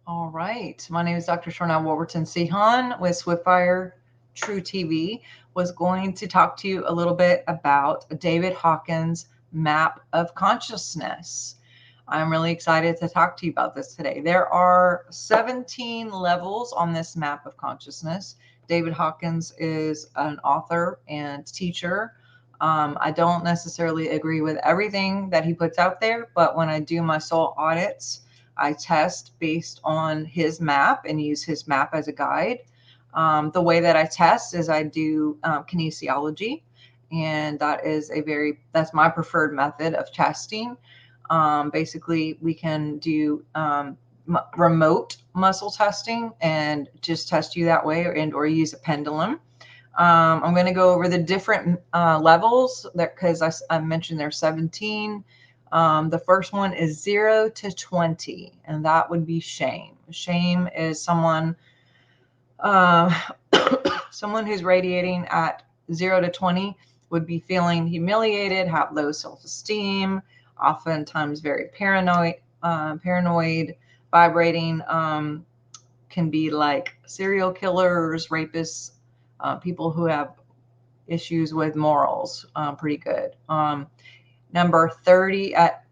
All right. My name is Dr. Shornell Wolverton Sehan with Swiftfire True TV. Was going to talk to you a little bit about David Hawkins' map of consciousness. I'm really excited to talk to you about this today. There are 17 levels on this map of consciousness. David Hawkins is an author and teacher. I don't necessarily agree with everything that he puts out there, but when I do my soul audits, I test based on his map and use his map as a guide. The way that I test is I do kinesiology, and that's my preferred method of testing. Basically, we can do remote muscle testing and just test you that way, or use a pendulum. I'm going to go over the different levels because I mentioned there's 17. The first one is 0 to 20, and that would be shame. Shame is uh, someone who's radiating at 0 to 20 would be feeling humiliated, have low self-esteem, oftentimes very paranoid, vibrating, can be like serial killers, rapists, people who have issues with morals, pretty good. Number 30, at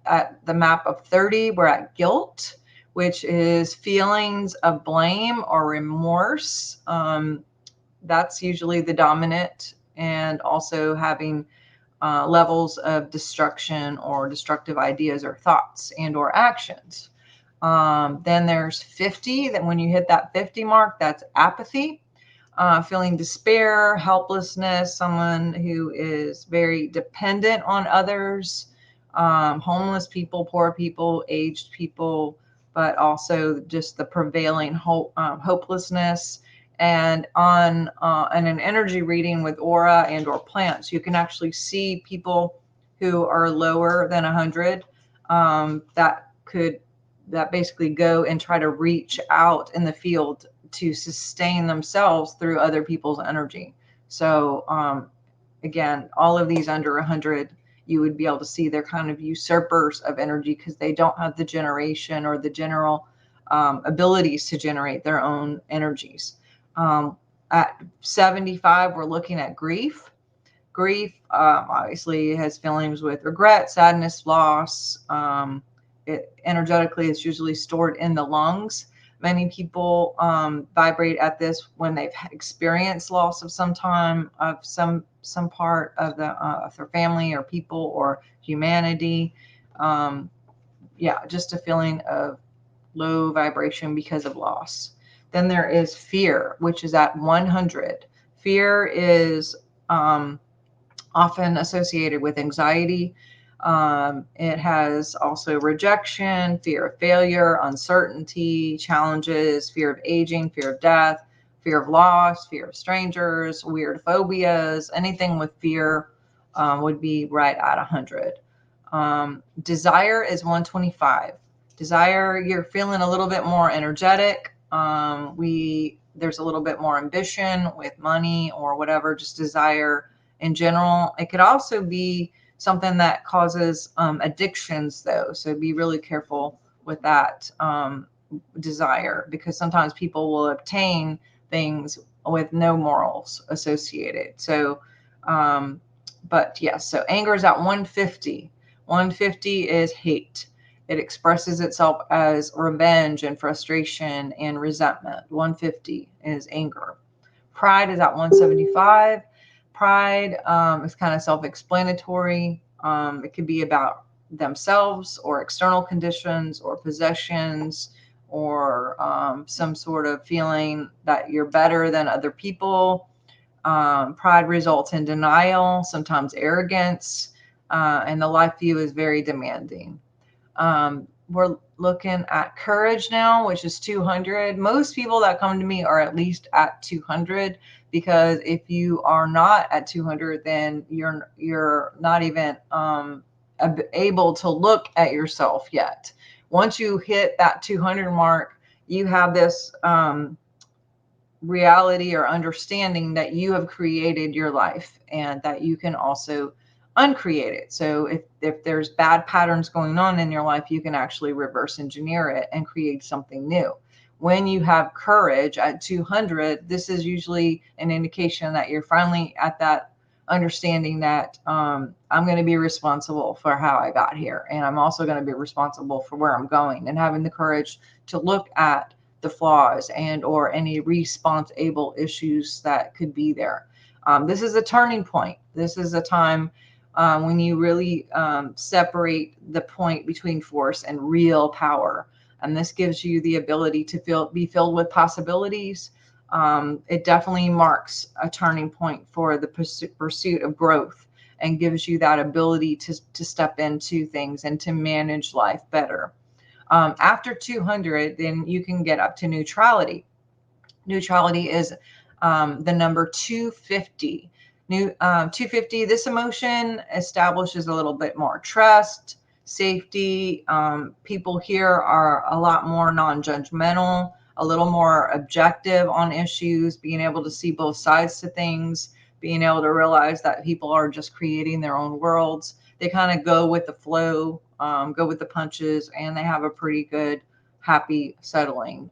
the map of 30, we're at guilt, which is feelings of blame or remorse. That's usually the dominant, and also having levels of destruction or destructive ideas or thoughts and or actions. Then there's 50, that when you hit that 50 mark, that's apathy, feeling despair, helplessness, someone who is very dependent on others, homeless people, poor people, aged people, but also just the prevailing hopelessness. And on an energy reading with aura and or plants, you can actually see people who are lower than 100, that basically go and try to reach out in the field to sustain themselves through other people's energy. So again, all of these under 100, you would be able to see they're kind of usurpers of energy because they don't have the generation or the general abilities to generate their own energies. At 75, we're looking at grief. Grief obviously has feelings with regret, sadness, loss. Energetically, it's usually stored in the lungs. Many people vibrate at this when they've experienced loss of some time, of some part of their family or people or humanity. Just a feeling of low vibration because of loss. Then there is fear, which is at 100. Fear is often associated with anxiety. It has also rejection, fear of failure, uncertainty, challenges, fear of aging, fear of death, fear of loss, fear of strangers, weird phobias. Anything with fear would be right at 100. Desire is 125. Desire, you're feeling a little bit more energetic. There's a little bit more ambition with money or whatever, just desire in general. It could also be something that causes addictions, though. So be really careful with that desire, because sometimes people will obtain things with no morals associated. So, but yes, so anger is at 150. 150 is hate. It expresses itself as revenge and frustration and resentment. 150 is anger. Pride is at 175. Pride is kind of self-explanatory. It could be about themselves or external conditions or possessions, or some sort of feeling that you're better than other people. Pride results in denial, sometimes arrogance, and the life view is very demanding. We're looking at courage now, which is 200. Most people that come to me are at least at 200, because if you are not at 200, then you're not even able to look at yourself yet. Once you hit that 200 mark, you have this reality or understanding that you have created your life, and that you can also uncreate it. So if there's bad patterns going on in your life, you can actually reverse engineer it and create something new. when you have courage at 200, this is usually an indication that you're finally at that understanding that I'm going to be responsible for how I got here. And I'm also going to be responsible for where I'm going, and having the courage to look at the flaws and or any responsible issues that could be there. This is a turning point. This is a time when you really separate the point between force and real power. And this gives you the ability to be filled with possibilities. It definitely marks a turning point for the pursuit of growth, and gives you that ability to step into things and to manage life better. After 200, then you can get up to neutrality. Neutrality is the number 250. 250, this emotion establishes a little bit more trust, safety. People here are a lot more non-judgmental, a little more objective on issues, being able to see both sides to things, being able to realize that people are just creating their own worlds. They kind of go with the flow, go with the punches, and they have a pretty good, happy settling.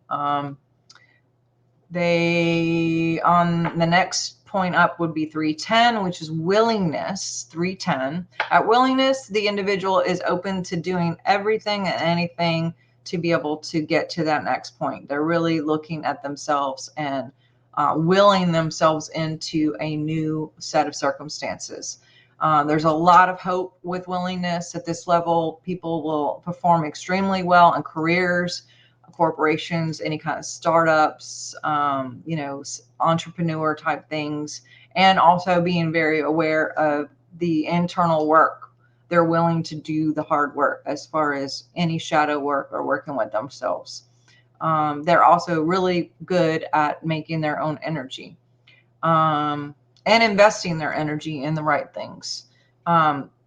They, on the next point up would be 310, which is willingness. 310. At willingness, the individual is open to doing everything and anything to be able to get to that next point. They're really looking at themselves and willing themselves into a new set of circumstances. There's a lot of hope with willingness. At this level, people will perform extremely well in careers, corporations, any kind of startups, entrepreneur type things, and also being very aware of the internal work. They're willing to do the hard work as far as any shadow work or working with themselves. They're also really good at making their own energy, and investing their energy in the right things.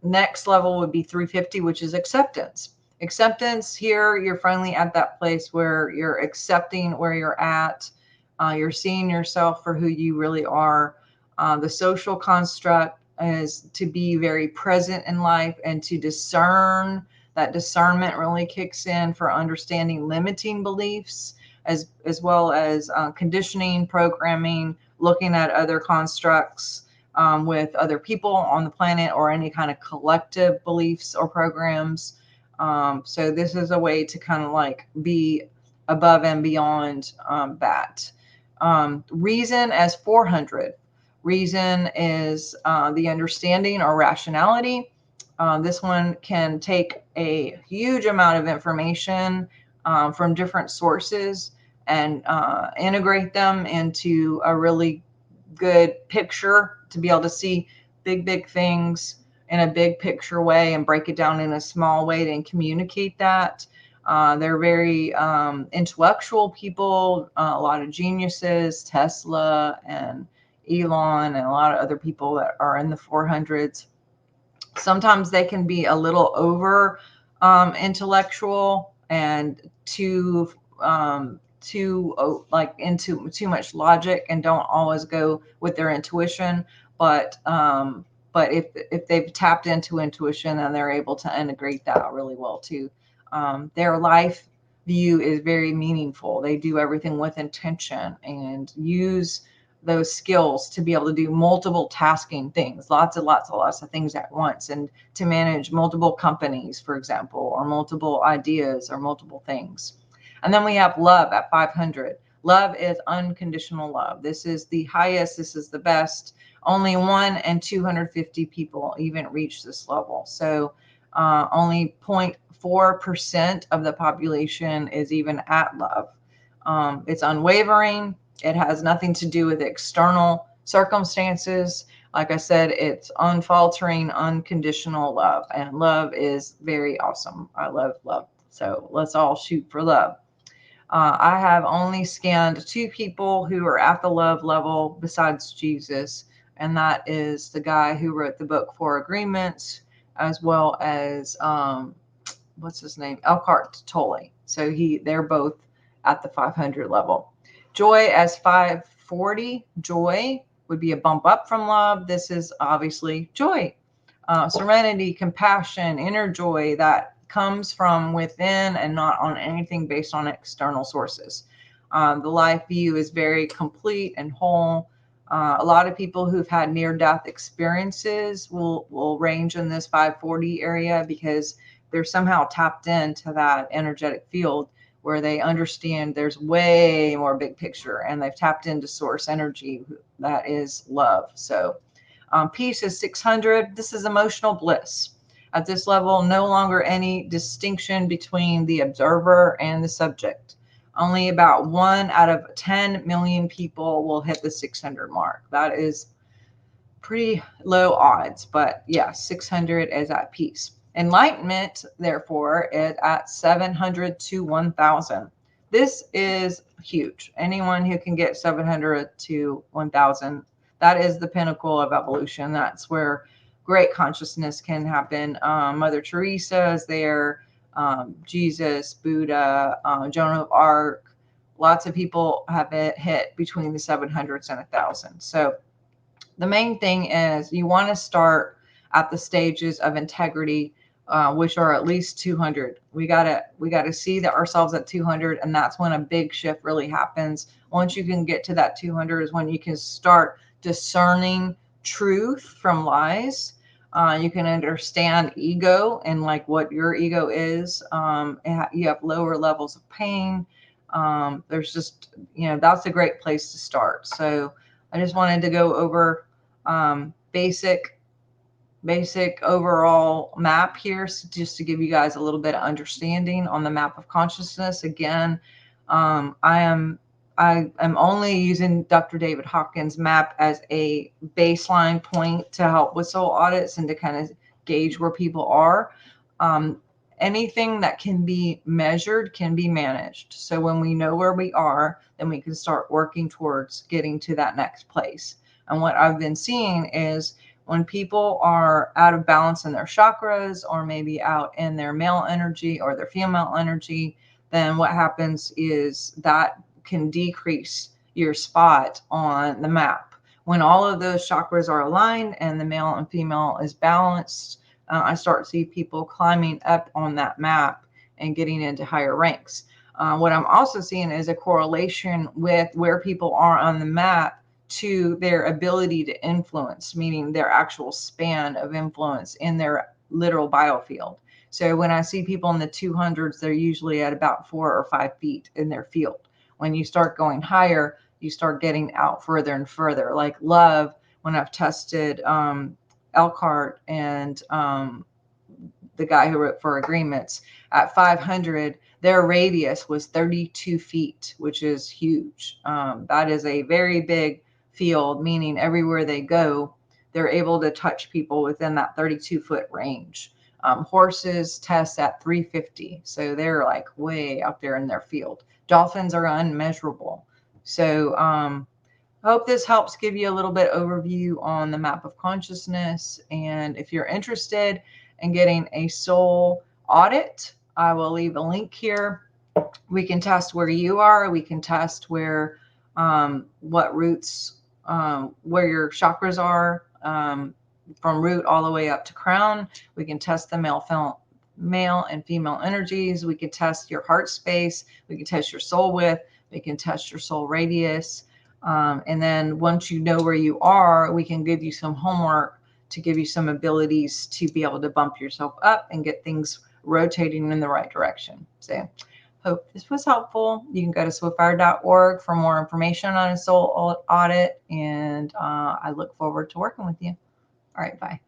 Next level would be 350, which is acceptance. Acceptance here, you're finally at that place where you're accepting where you're at. You're seeing yourself for who you really are. The social construct is to be very present in life and to discern. That discernment really kicks in for understanding limiting beliefs, as well as conditioning, programming, looking at other constructs with other people on the planet, or any kind of collective beliefs or programs. So this is a way to kind of like be above and beyond that. Reason as 400. Reason is the understanding or rationality. This one can take a huge amount of information from different sources and integrate them into a really good picture, to be able to see big things in a big picture way and break it down in a small way and communicate that. They're very intellectual people, a lot of geniuses, Tesla and Elon and a lot of other people that are in the 400s. Sometimes they can be a little over intellectual and too like into too much logic, and don't always go with their intuition. But if they've tapped into intuition, then they're able to integrate that really well too. Their life view is very meaningful. They do everything with intention and use those skills to be able to do multiple tasking things, lots of things at once, and to manage multiple companies, for example, or multiple ideas or multiple things. And then we have love at 500. Love is unconditional love. This is the highest. This is the best. Only 1 in 250 people even reach this level. So only 0.4% of the population is even at love. It's unwavering. It has nothing to do with external circumstances. Like I said, it's unfaltering, unconditional love. And love is very awesome. I love love. So let's all shoot for love. I have only scanned 2 people who are at the love level besides Jesus, and that is the guy who wrote the book Four Agreements, as well as what's his name, Eckhart Tolle. So they're both at the 500 level. Joy as 540. Joy would be a bump up from love. This is obviously joy, serenity, compassion, inner joy that comes from within and not on anything based on external sources. The life view is very complete and whole. A lot of people who've had near-death experiences will range in this 540 area because they're somehow tapped into that energetic field where they understand there's way more big picture, and they've tapped into source energy that is love. So peace is 600. This is emotional bliss. At this level, no longer any distinction between the observer and the subject. Only about 1 out of 10 million people will hit the 600 mark. That is pretty low odds, but yeah, 600 is at peace. Enlightenment, therefore, is at 700 to 1,000. This is huge. Anyone who can get 700 to 1,000, that is the pinnacle of evolution. That's where great consciousness can happen. Mother Teresa is there, Jesus, Buddha, Joan of Arc. Lots of people have it hit between the 700s and 1,000. So the main thing is you want to start at the stages of integrity, which are at least 200. We gotta see that ourselves at 200, and that's when a big shift really happens. Once you can get to that 200 is when you can start discerning truth from lies. You can understand ego and like what your ego is. You have lower levels of pain. There's just, that's a great place to start. So I just wanted to go over basic overall map here, so just to give you guys a little bit of understanding on the map of consciousness. Again, I am only using Dr. David Hawkins' map as a baseline point to help with soul audits and to kind of gauge where people are. Anything that can be measured can be managed. So when we know where we are, then we can start working towards getting to that next place. And what I've been seeing is when people are out of balance in their chakras, or maybe out in their male energy or their female energy, then what happens is that can decrease your spot on the map. When all of those chakras are aligned and the male and female is balanced, I start to see people climbing up on that map and getting into higher ranks. What I'm also seeing is a correlation with where people are on the map to their ability to influence, meaning their actual span of influence in their literal biofield. So when I see people in the 200s, they're usually at about 4 or 5 feet in their field. When you start going higher, you start getting out further and further. Like love, when I've tested Elkhart and the guy who wrote For Agreements, at 500, their radius was 32 feet, which is huge. That is a very big field, meaning everywhere they go, they're able to touch people within that 32-foot range. Horses test at 350, so they're like way out there in their field. Dolphins are unmeasurable. So I hope this helps give you a little bit overview on the map of consciousness. And if you're interested in getting a soul audit, I will leave a link here. We can test where you are. We can test where, what roots, where your chakras are, from root all the way up to crown. We can test the male and female energies. We can test your heart space. We can test your soul width. We can test your soul radius. And then once you know where you are, we can give you some homework to give you some abilities to be able to bump yourself up and get things rotating in the right direction. So hope this was helpful. You can go to swiftfire.org for more information on a soul audit, and I look forward to working with you. All right, bye.